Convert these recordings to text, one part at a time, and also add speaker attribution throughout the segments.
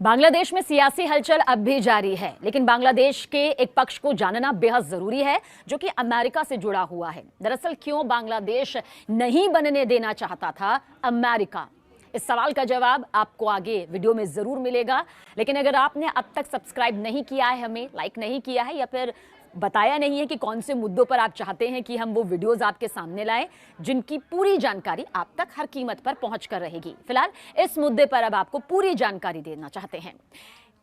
Speaker 1: बांग्लादेश में सियासी हलचल अब भी जारी है, लेकिन बांग्लादेश के एक पक्ष को जानना बेहद जरूरी है जो कि अमेरिका से जुड़ा हुआ है। दरअसल क्यों बांग्लादेश नहीं बनने देना चाहता था अमेरिका? इस सवाल का जवाब आपको आगे वीडियो में जरूर मिलेगा। लेकिन अगर आपने अब तक सब्सक्राइब नहीं किया है, हमें लाइक नहीं किया है या फिर बताया नहीं है कि कौन से मुद्दों पर आप चाहते हैं कि हम वो वीडियोस आपके सामने लाएं जिनकी पूरी जानकारी आप तक हर कीमत पर पहुंच कर रहेगी। फिलहाल इस मुद्दे पर अब आपको पूरी जानकारी देना चाहते हैं।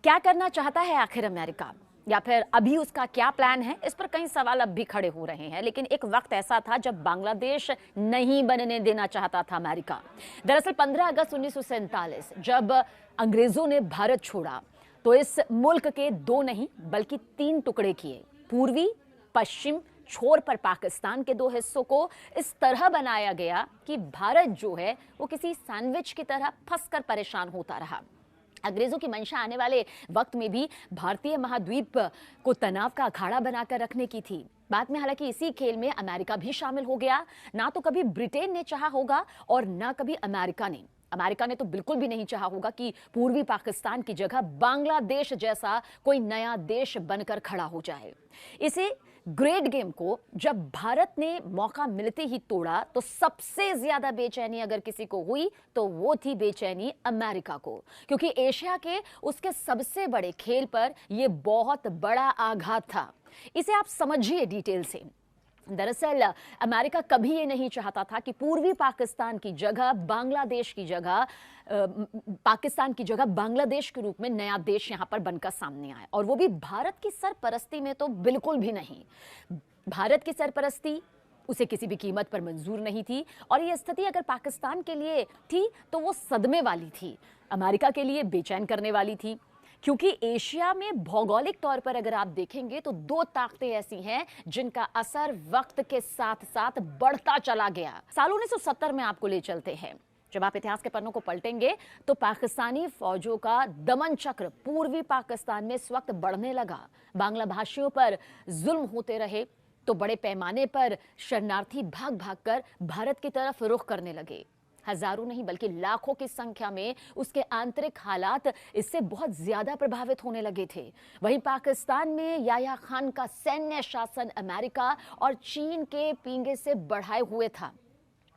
Speaker 1: क्या करना चाहता है आखिर अमेरिका, या फिर अभी उसका क्या प्लान है? इस पर कई सवाल अब भी खड़े हो रहे हैं। लेकिन एक वक्त ऐसा था जब बांग्लादेश नहीं बनने देना चाहता था अमेरिका। दरअसल 15 अगस्त 1947 जब अंग्रेजों ने भारत छोड़ा तो इस मुल्क के 2 नहीं बल्कि 3 टुकड़े किए। पूर्वी पश्चिम छोर पर पाकिस्तान के 2 हिस्सों को इस तरह बनाया गया कि भारत जो है वो किसी सैंडविच की तरह फंसकर परेशान होता रहा। अंग्रेजों की मंशा आने वाले वक्त में भी भारतीय महाद्वीप को तनाव का अखाड़ा बनाकर रखने की थी। बाद में हालांकि इसी खेल में अमेरिका भी शामिल हो गया। ना तो कभी ब्रिटेन ने चाहा होगा और ना कभी अमेरिका ने तो बिल्कुल भी नहीं चाहा होगा कि पूर्वी पाकिस्तान की जगह बांग्लादेश जैसा कोई नया देश बनकर खड़ा हो जाए। इसे ग्रेट गेम को जब भारत ने मौका मिलते ही तोड़ा तो सबसे ज्यादा बेचैनी अगर किसी को हुई तो वो थी बेचैनी अमेरिका को, क्योंकि एशिया के उसके सबसे बड़े खेल पर यह बहुत बड़ा आघात था। इसे आप समझिए डिटेल से। दरअसल अमेरिका कभी ये नहीं चाहता था कि पूर्वी पाकिस्तान की जगह पाकिस्तान की जगह बांग्लादेश के रूप में नया देश यहां पर बनकर सामने आए, और वो भी भारत की सरपरस्ती में तो बिल्कुल भी नहीं। भारत की सरपरस्ती उसे किसी भी कीमत पर मंजूर नहीं थी, और ये स्थिति अगर पाकिस्तान के लिए थी तो वो सदमे वाली थी, अमेरिका के लिए बेचैन करने वाली थी। क्योंकि एशिया में भौगोलिक तौर पर अगर आप देखेंगे तो 2 ताकतें ऐसी हैं जिनका असर वक्त के साथ साथ बढ़ता चला गया। साल 1970 में आपको ले चलते हैं। जब आप इतिहास के पन्नों को पलटेंगे तो पाकिस्तानी फौजों का दमन चक्र पूर्वी पाकिस्तान में इस वक्त बढ़ने लगा। बांग्ला भाषियों पर जुल्म होते रहे तो बड़े पैमाने पर शरणार्थी भाग भाग कर भारत की तरफ रुख करने लगे। हजारों नहीं बल्कि लाखों की संख्या में उसके आंतरिक हालात इससे बहुत ज्यादा प्रभावित होने लगे थे। वहीं पाकिस्तान में याह्या खान का सैन्य शासन अमेरिका और चीन के पींगे से बढ़ाए हुए था।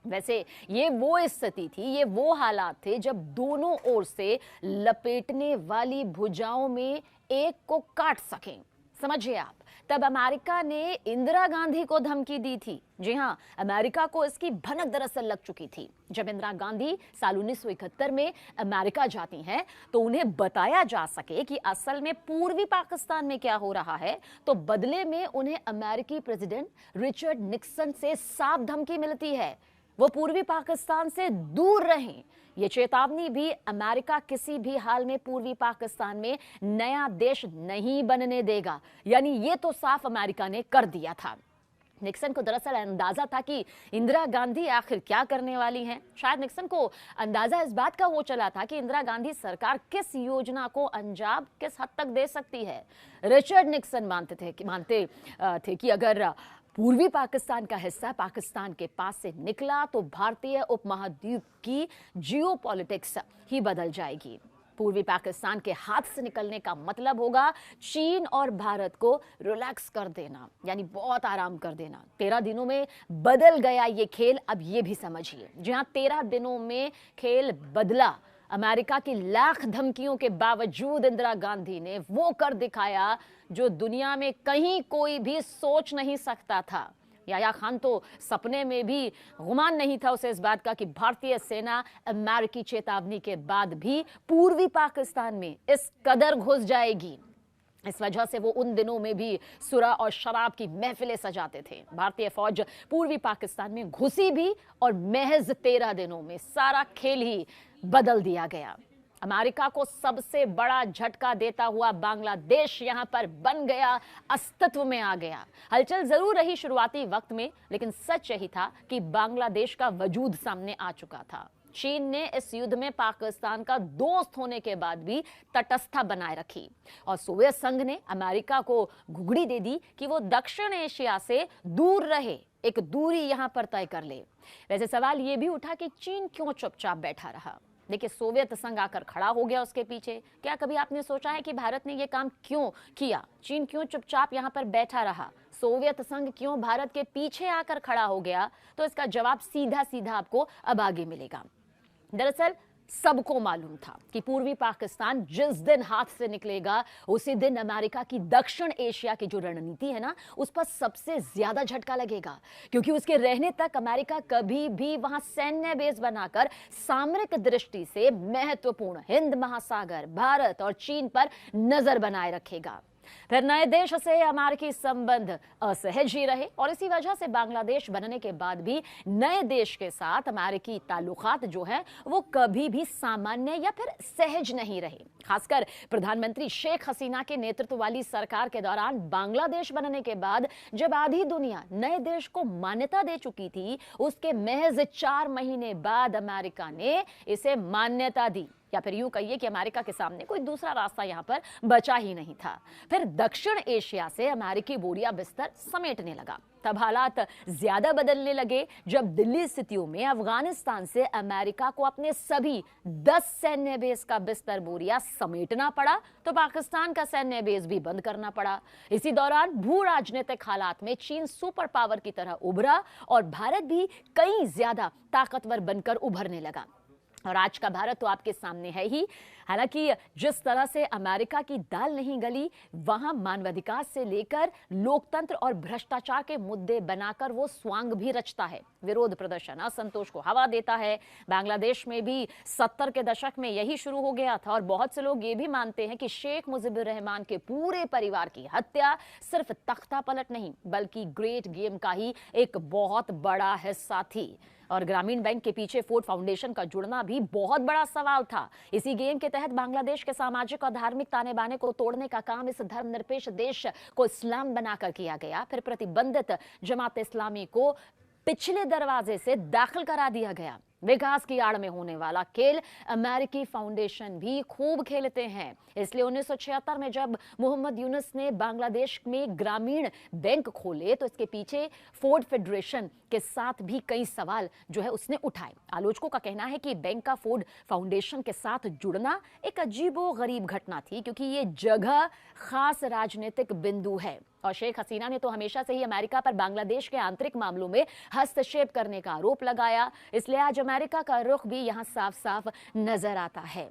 Speaker 1: वैसे ये वो स्थिति थी, ये वो हालात थे जब दोनों ओर से लपेटने वाली भुजाओं में एक को काट सकें। समझिए आप, तब अमेरिका ने इंदिरा गांधी को धमकी दी थी। जी हां, अमेरिका को इसकी भनक दरअसल लग चुकी थी। जब इंदिरा गांधी साल 1971 में अमेरिका जाती हैं तो उन्हें बताया जा सके कि असल में पूर्वी पाकिस्तान में क्या हो रहा है, तो बदले में उन्हें अमेरिकी प्रेसिडेंट रिचर्ड निक्सन से साफ धमकी मिलती है वो पूर्वी पाकिस्तान से दूर रहें। ये चेतावनी भी अमेरिका किसी भी हाल में पूर्वी पाकिस्तान में नया देश नहीं बनने देगा, यानी ये तो साफ अमेरिका ने कर दिया था। निक्सन को दरअसल अंदाजा था कि इंदिरा गांधी आखिर क्या करने वाली हैं। शायद निक्सन को अंदाजा इस बात का हो चला था कि इंदिरा गांधी सरकार किस योजना को अंजाम किस हद तक दे सकती है। रिचर्ड निक्सन मानते थे कि अगर पूर्वी पाकिस्तान का हिस्सा पाकिस्तान के पास से निकला तो भारतीय उपमहाद्वीप की जियोपॉलिटिक्स ही बदल जाएगी। पूर्वी पाकिस्तान के हाथ से निकलने का मतलब होगा चीन और भारत को रिलैक्स कर देना, यानी बहुत आराम कर देना। 13 दिनों में बदल गया ये खेल। अब ये भी समझिए, जहां 13 दिनों में खेल बदला, अमेरिका की लाख धमकियों के बावजूद इंदिरा गांधी ने वो कर दिखाया जो दुनिया में कहीं कोई भी सोच नहीं सकता था। याह्या खान तो सपने में भी गुमान नहीं था उसे इस बात का कि भारतीय सेना अमेरिकी चेतावनी के बाद भी पूर्वी पाकिस्तान में इस कदर घुस जाएगी। इस वजह से वो उन दिनों में भी सुरा और शराब की महफिलें सजाते थे। भारतीय फौज पूर्वी पाकिस्तान में घुसी भी और महज 13 दिनों में सारा खेल ही बदल दिया गया। अमेरिका को सबसे बड़ा झटका देता हुआ बांग्लादेश यहां पर बन गया, अस्तित्व में आ गया। हलचल जरूर रही शुरुआती वक्त में, लेकिन सच यही था कि बांग्लादेश का वजूद सामने आ चुका था। चीन ने इस युद्ध में पाकिस्तान का दोस्त होने के बाद भी तटस्थता बनाए रखी, और सोवियत संघ ने अमेरिका को घुघड़ी दे दी कि वो दक्षिण एशिया से दूर रहे, एक दूरी यहां पर तय कर ले। वैसे सवाल ये भी उठा कि चीन क्यों चुपचाप बैठा रहा। देखिए, सोवियत संघ आकर खड़ा हो गया उसके पीछे। क्या कभी आपने सोचा है कि भारत ने यह काम क्यों किया? चीन क्यों चुपचाप यहां पर बैठा रहा? सोवियत संघ क्यों भारत के पीछे आकर खड़ा हो गया? तो इसका जवाब सीधा सीधा आपको अब आगे मिलेगा। दरअसल सबको मालूम था कि पूर्वी पाकिस्तान जिस दिन हाथ से निकलेगा, उसी दिन अमेरिका की दक्षिण एशिया की जो रणनीति है ना, उस पर सबसे ज्यादा झटका लगेगा। क्योंकि उसके रहने तक अमेरिका कभी भी वहां सैन्य बेस बनाकर सामरिक दृष्टि से महत्वपूर्ण हिंद महासागर, भारत और चीन पर नजर बनाए रखेगा। फिर नए देश से अमेरिकी संबंध असहज ही रहे और इसी वजह से बांग्लादेश बनने के बाद भी नए देश के साथ अमेरिकी ताल्लुकात जो है वो कभी भी सामान्य या फिर सहज नहीं रहे। खासकर प्रधानमंत्री शेख हसीना के नेतृत्व वाली सरकार के दौरान बांग्लादेश बनने के बाद जब आधी दुनिया नए देश को मान्यता दे चुकी थी, उसके महज 4 महीने बाद अमेरिका ने इसे मान्यता दी। या फिर यूं कहिए कि अमेरिका के सामने कोई दूसरा रास्ता यहां पर बचा ही नहीं था। फिर दक्षिण एशिया से अमेरिकी बोरिया बिस्तर समेटने लगा। तब हालात ज्यादा बदलने लगे जब दिल्ली स्थितियों में अफगानिस्तान से अमेरिका को अपने सभी 10 सैन्य बेस का बिस्तर बोरिया समेटना पड़ा, तो पाकिस्तान का सैन्य बेस भी बंद करना पड़ा। इसी दौरान भू राजनीतिक हालात में चीन सुपर पावर की तरह उभरा और भारत भी कई ज्यादा ताकतवर बनकर उभरने लगा। और आज का भारत तो आपके सामने है ही। हालांकि जिस तरह से अमेरिका की दाल नहीं गली, वहां मानवाधिकार से लेकर लोकतंत्र और भ्रष्टाचार के मुद्दे बनाकर वो स्वांग भी रचता है, विरोध प्रदर्शन, असंतोष को हवा देता है। बांग्लादेश में भी 70 के दशक में यही शुरू हो गया था और बहुत से लोग ये भी मानते हैं कि शेख मुजीबुर रहमान के पूरे परिवार की हत्या सिर्फ तख्ता पलट नहीं बल्कि ग्रेट गेम का ही एक बहुत बड़ा हिस्सा थी। और ग्रामीण बैंक के पीछे फोर्ड फाउंडेशन का जुड़ना भी बहुत बड़ा सवाल था। इसी गेम के तहत बांग्लादेश के सामाजिक और धार्मिक ताने बाने को तोड़ने का काम इस धर्मनिरपेक्ष देश को इस्लाम बनाकर किया गया। फिर प्रतिबंधित जमात इस्लामी को पिछले दरवाजे से दाखिल करा दिया गया। विकास की आड़ में होने वाला खेल अमेरिकी फाउंडेशन भी खूब खेलते हैं। इसलिए 1976 में जब मोहम्मद यूनुस ने बांग्लादेश में ग्रामीण बैंक खोले तो इसके पीछे फोर्ड फेडरेशन के साथ भी कई सवाल जो है उसने उठाए। आलोचकों का कहना है कि बैंक का फोर्ड फाउंडेशन के साथ जुड़ना एक अजीबोगरीब घटना थी, क्योंकि ये जगह खास राजनीतिक बिंदु है और शेख हसीना ने तो हमेशा से ही अमेरिका पर बांग्लादेश के आंतरिक मामलों में हस्तक्षेप करने का आरोप लगाया। इसलिए आज अमेरिका का रुख भी यहां साफ साफ नजर आता है।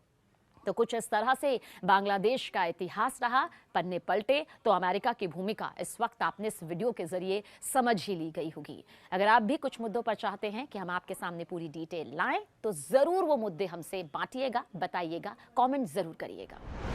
Speaker 1: तो कुछ इस तरह से बांग्लादेश का इतिहास रहा। पन्ने पलटे तो अमेरिका की भूमिका इस वक्त आपने इस वीडियो के जरिए समझ ही ली गई होगी। अगर आप भी कुछ मुद्दों पर चाहते हैं कि हम आपके सामने पूरी डिटेल लाएं तो जरूर वो मुद्दे हमसे बांटिएगा, बताइएगा, कमेंट जरूर करिएगा।